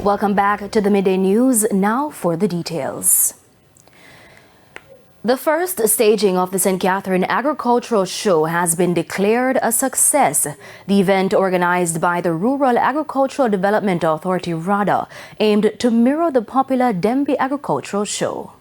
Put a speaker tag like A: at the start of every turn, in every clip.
A: Welcome back to the Midday News. Now for the details. The first staging of the St. Catherine Agricultural Show has been declared a success. The event, organized by the Rural Agricultural Development Authority (RADA), aimed to mirror the popular Dembi Agricultural Show.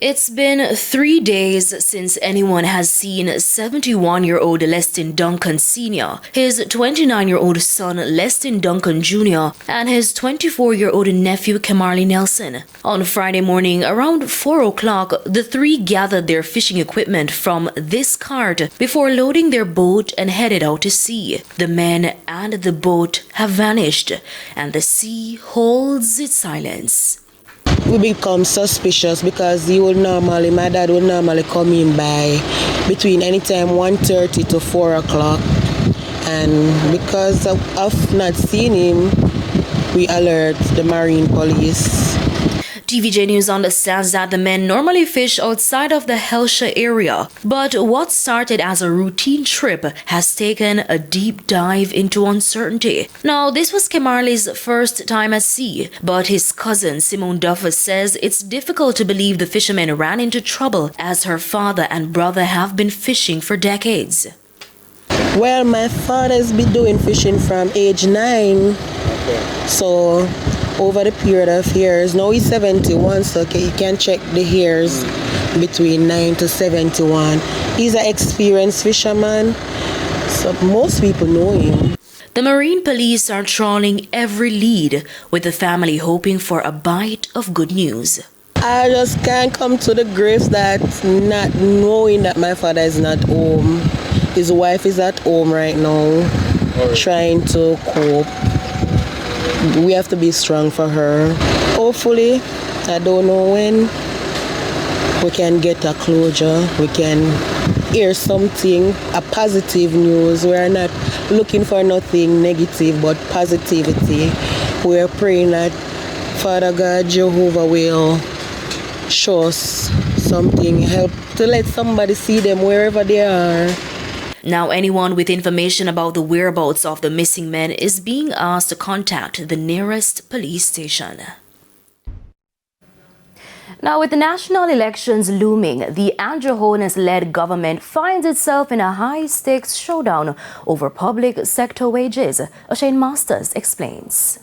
A: It's been 3 days since anyone has seen 71-year-old Leston Duncan Sr., his 29-year-old son Leston Duncan Jr., and his 24-year-old nephew Kemarley Nelson. On Friday morning around 4 o'clock, the three gathered their fishing equipment from this cart before loading their boat and headed out to sea. The men and the boat have vanished, and the sea holds its silence.
B: We become suspicious because my dad would normally come in by between anytime 1:30 to 4 o'clock. And because of not seeing him, we alert the Marine Police.
A: TVJ News understands that the men normally fish outside of the Helsha area, but what started as a routine trip has taken a deep dive into uncertainty. Now, this was Kemarley's first time at sea, but his cousin Simone Duffer says it's difficult to believe the fishermen ran into trouble as her father and brother have been fishing for decades.
B: Well, my father's been doing fishing from age 9, so over the period of years, now he's 71, so you can check the years between 9 to 71. He's an experienced fisherman, so most people know him.
A: The Marine Police are trawling every lead, with the family hoping for a bite of good news.
B: I just can't come to the grips that not knowing that my father is not home. His wife is at home right now, trying to cope. We have to be strong for her. Hopefully, I don't know when, we can get a closure. We can hear something, a positive news. We are not looking for nothing negative, but positivity. We are praying that Father God, Jehovah will show us something, help to let somebody see them wherever they are.
A: Now, anyone with information about the whereabouts of the missing men is being asked to contact the nearest police station. Now, with the national elections looming, the Andrew Holness-led government finds itself in a high-stakes showdown over public sector wages. O'Shane Masters explains.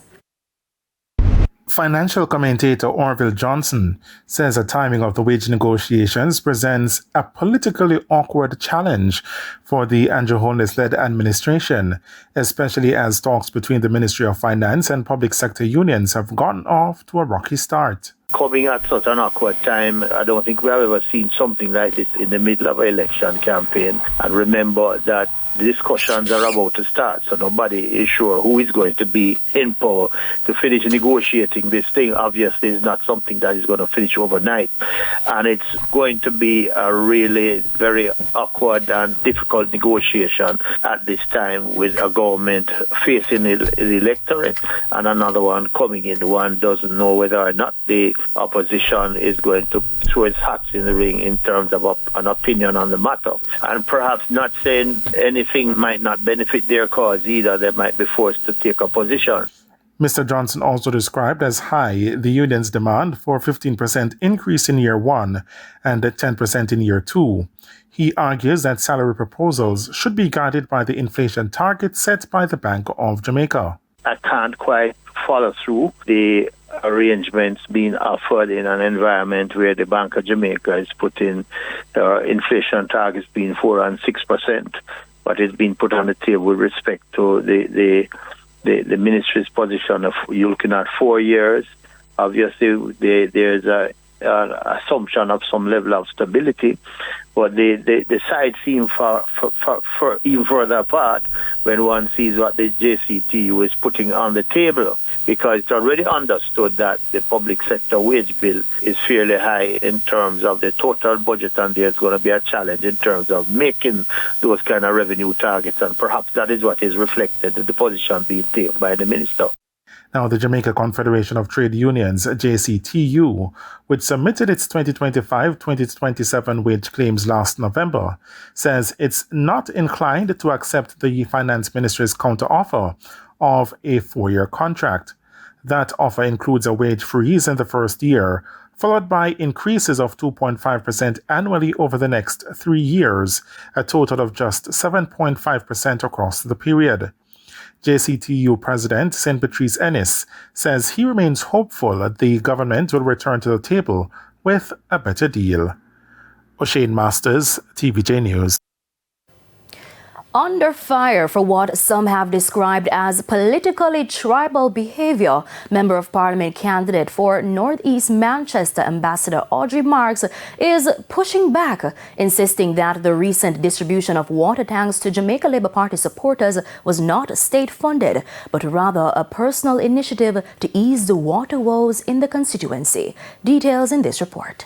C: Financial commentator Orville Johnson says the timing of the wage negotiations presents a politically awkward challenge for the Andrew Holness-led administration, especially as talks between the Ministry of Finance and public sector unions have gotten off to a rocky start.
D: Coming at such an awkward time, I don't think we have ever seen something like this in the middle of an election campaign. And remember that the discussions are about to start, so nobody is sure who is going to be in power to finish negotiating this thing. Obviously, it's not something that is going to finish overnight, and it's going to be a really very awkward and difficult negotiation at this time, with a government facing the electorate and another one coming in. One doesn't know whether or not the opposition is going to throw its hats in the ring in terms of an opinion on the matter, and perhaps not saying anything might not benefit their cause either. They might be forced to take a position.
C: Mr. Johnson also described as high the union's demand for 15% increase in year 1 and 10% in year 2. He argues that salary proposals should be guided by the inflation target set by the Bank of Jamaica.
D: I can't quite follow through the arrangements being offered in an environment where the Bank of Jamaica is putting inflation targets being 4 and 6%, but it's been put on the table with respect to the ministry's position of you're looking at 4 years. Obviously, there's an assumption of some level of stability, but the sides seem for even further apart when one sees what the JCTU is putting on the table, because it's already understood that the public sector wage bill is fairly high in terms of the total budget, and there's going to be a challenge in terms of making those kind of revenue targets, and perhaps that is what is reflected in the position being taken by the minister.
C: Now, the Jamaica Confederation of Trade Unions, JCTU, which submitted its 2025-2027 wage claims last November, says it's not inclined to accept the Finance Ministry's counteroffer of a 4-year contract. That offer includes a wage freeze in the first year, followed by increases of 2.5% annually over the next 3 years, a total of just 7.5% across the period. JCTU President St. Patrice Ennis says he remains hopeful that the government will return to the table with a better deal. O'Shane Masters, TVJ News.
A: Under fire for what some have described as politically tribal behavior, Member of Parliament candidate for Northeast Manchester Ambassador Audrey Marks is pushing back, insisting that the recent distribution of water tanks to Jamaica Labour Party supporters was not state-funded, but rather a personal initiative to ease the water woes in the constituency. Details in this report.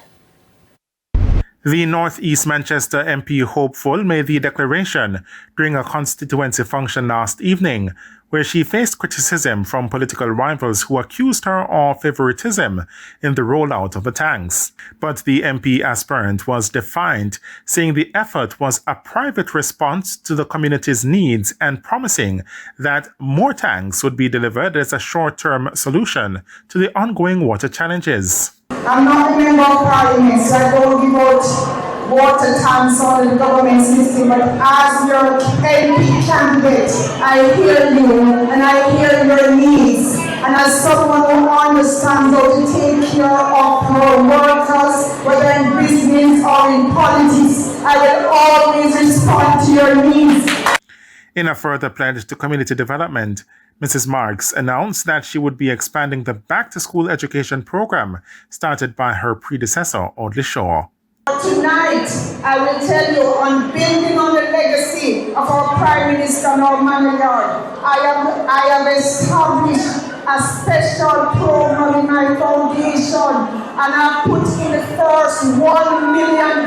C: The Northeast Manchester MP hopeful made the declaration during a constituency function last evening, where she faced criticism from political rivals who accused her of favoritism in the rollout of the tanks. But the MP aspirant was defiant, saying the effort was a private response to the community's needs and promising that more tanks would be delivered as a short-term solution to the ongoing water challenges.
E: I'm not a member of Parliament, so I don't give out water tanks on the government system, but as your MP candidate, I hear you and I hear your needs. And as someone who understands how to take care of our workers, whether in business or in politics, I will always respond to your needs.
C: In a further pledge to community development, Mrs. Marks announced that she would be expanding the back-to-school education program started by her predecessor, Audley Shaw.
E: Tonight, I will tell you on building on the legacy of our Prime Minister, Norman Yard. I have established a special program in my foundation, and I put in the first $1 million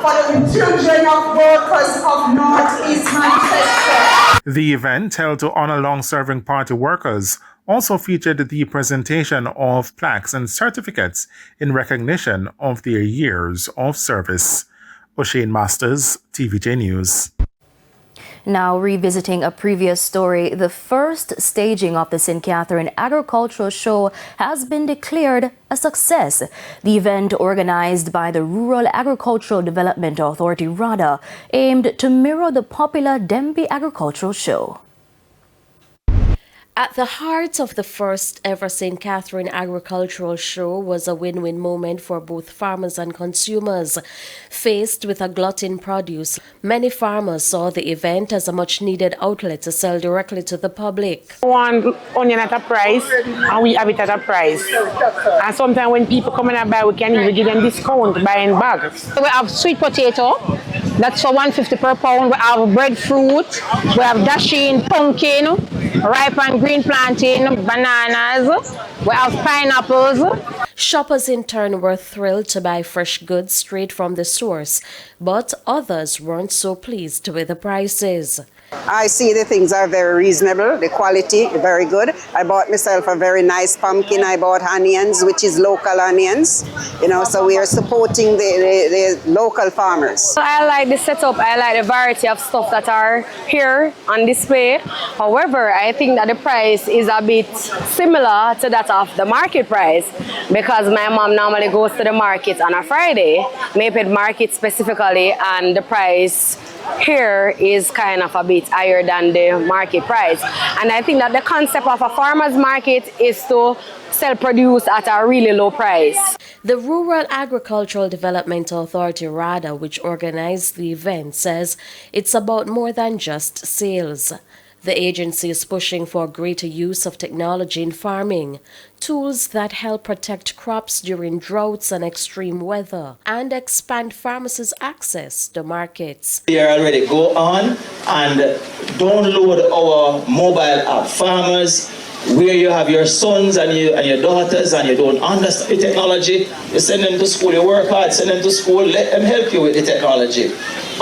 E: for the children of workers of Northeast Manchester.
C: The event, held to honor long-serving party workers, also featured the presentation of plaques and certificates in recognition of their years of service. O'Shane Masters, TVJ News.
A: Now revisiting a previous story, the first staging of the St. Catherine Agricultural Show has been declared a success. The event, organized by the Rural Agricultural Development Authority (RADA), aimed to mirror the popular Denby Agricultural Show.
F: At the heart of the first ever St. Catherine Agricultural Show was a win-win moment for both farmers and consumers. Faced with a glut in produce, many farmers saw the event as a much-needed outlet to sell directly to the public.
G: We want onion at a price, and we have it at a price. And sometimes when people come in and buy, we can even give them discount buying bags. We have sweet potato, that's for $1.50 per pound. We have breadfruit, we have dasheen, pumpkin, ripe and green plantain, bananas, we have pineapples.
F: Shoppers in turn were thrilled to buy fresh goods straight from the source, but others weren't so pleased with the prices.
H: I see the things are very reasonable, the quality very good. I bought myself a very nice pumpkin. I bought onions, which is local onions, so we are supporting the local farmers.
I: I like the setup, I like the variety of stuff that are here on display. However, I think that the price is a bit similar to that of the market price, because my mom normally goes to the market on a Friday, Mayped Market specifically, and the price here is kind of a bit higher than the market price. And I think that the concept of a farmer's market is to sell produce at a really low price.
F: The Rural Agricultural Development Authority (RADA), which organized the event, says it's about more than just sales. The agency is pushing for greater use of technology in farming, tools that help protect crops during droughts and extreme weather, and expand farmers' access to markets.
J: Here already, go on and download our mobile app. Farmers, where you have your sons and your daughters and you don't understand the technology, you send them to school, you work hard, send them to school, let them help you with the technology.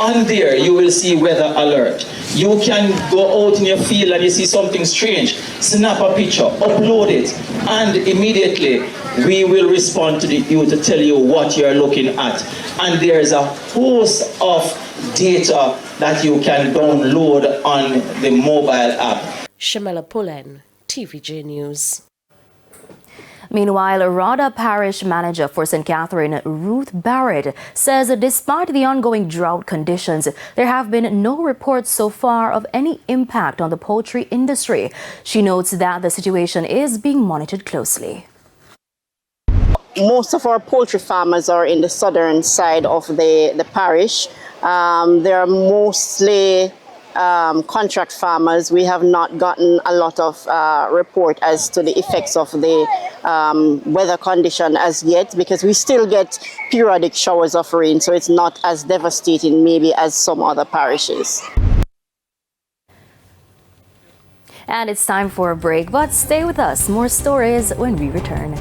J: On there, you will see weather alert. You can go out in your field and you see something strange, snap a picture, upload it, and immediately we will respond to you to tell you what you're looking at. And there's a host of data that you can download on the mobile app.
F: Shamela Pullen, TVJ News.
A: Meanwhile, Rada Parish Manager for St. Catherine, Ruth Barrett, says despite the ongoing drought conditions, there have been no reports so far of any impact on the poultry industry. She notes that the situation is being monitored closely.
K: Most of our poultry farmers are in the southern side of the parish. They are mostly contract farmers. We have not gotten a lot of report as to the effects of the weather condition as yet, because we still get periodic showers of rain, so it's not as devastating maybe as some other parishes.
A: And it's time for a break, but stay with us. More stories when we return.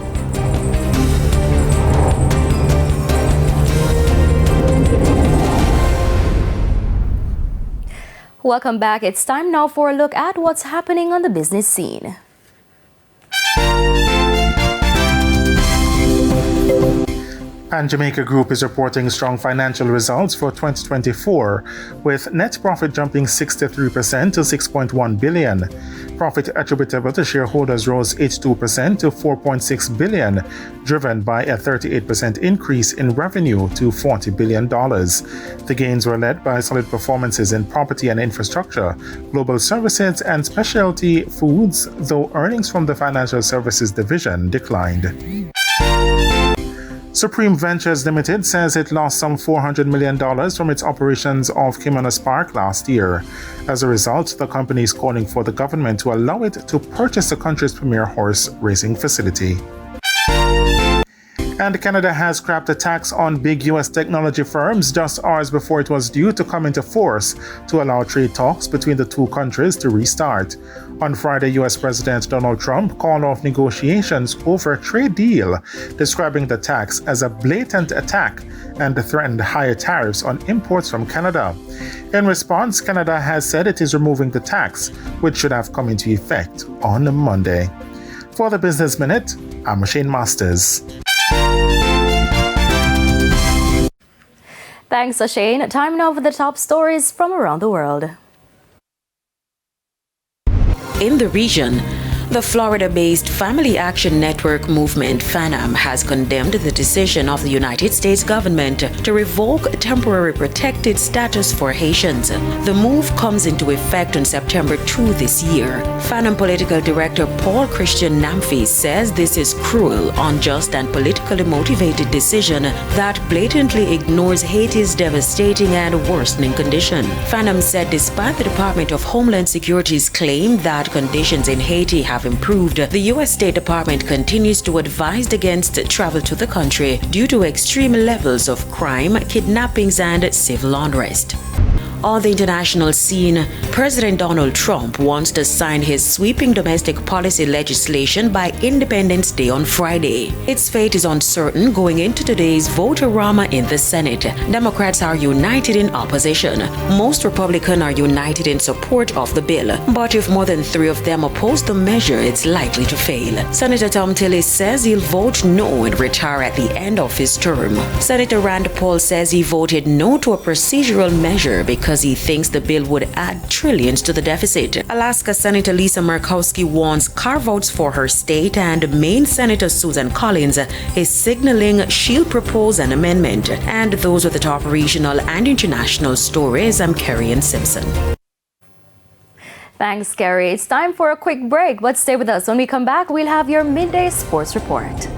A: Welcome back. It's time now for a look at what's happening on the business scene.
C: And Jamaica Group is reporting strong financial results for 2024, with net profit jumping 63% to 6.1 billion. Profit attributable to shareholders rose 82% to 4.6 billion, driven by a 38% increase in revenue to $40 billion. The gains were led by solid performances in property and infrastructure, global services, and specialty foods, though earnings from the financial services division declined. Supreme Ventures Limited says it lost some $400 million from its operations off Kimanas Park last year. As a result, the company is calling for the government to allow it to purchase the country's premier horse racing facility. And Canada has scrapped a tax on big U.S. technology firms just hours before it was due to come into force to allow trade talks between the two countries to restart. On Friday, U.S. President Donald Trump called off negotiations over a trade deal, describing the tax as a blatant attack and threatened higher tariffs on imports from Canada. In response, Canada has said it is removing the tax, which should have come into effect on Monday. For the Business Minute, I'm Shane Masters.
A: Thanks, Shane. Time now for the top stories from around the world.
L: In the region, the Florida-based Family Action Network movement, FANAM, has condemned the decision of the United States government to revoke temporary protected status for Haitians. The move comes into effect on September 2 this year. FANAM political director Paul Christian Namfi says this is cruel, unjust, and politically motivated decision that blatantly ignores Haiti's devastating and worsening condition. FANAM said despite the Department of Homeland Security's claim that conditions in Haiti have improved, the U.S. State Department continues to advise against travel to the country due to extreme levels of crime, kidnappings, and civil unrest. On the international scene, President Donald Trump wants to sign his sweeping domestic policy legislation by Independence Day on Friday. Its fate is uncertain going into today's vote-a-rama in the Senate. Democrats are united in opposition. Most Republicans are united in support of the bill. But if more than 3 of them oppose the measure, it's likely to fail. Senator Tom Tillis says he'll vote no and retire at the end of his term. Senator Rand Paul says he voted no to a procedural measure because he thinks the bill would add trillions to the deficit. Alaska Senator Lisa Murkowski wants carve-outs for her state, and Maine Senator Susan Collins is signaling she'll propose an amendment. And those are the top regional and international stories. I'm Kerry Ann Simpson.
A: Thanks, Kerry. It's time for a quick break, but stay with us. When we come back, we'll have your midday sports report.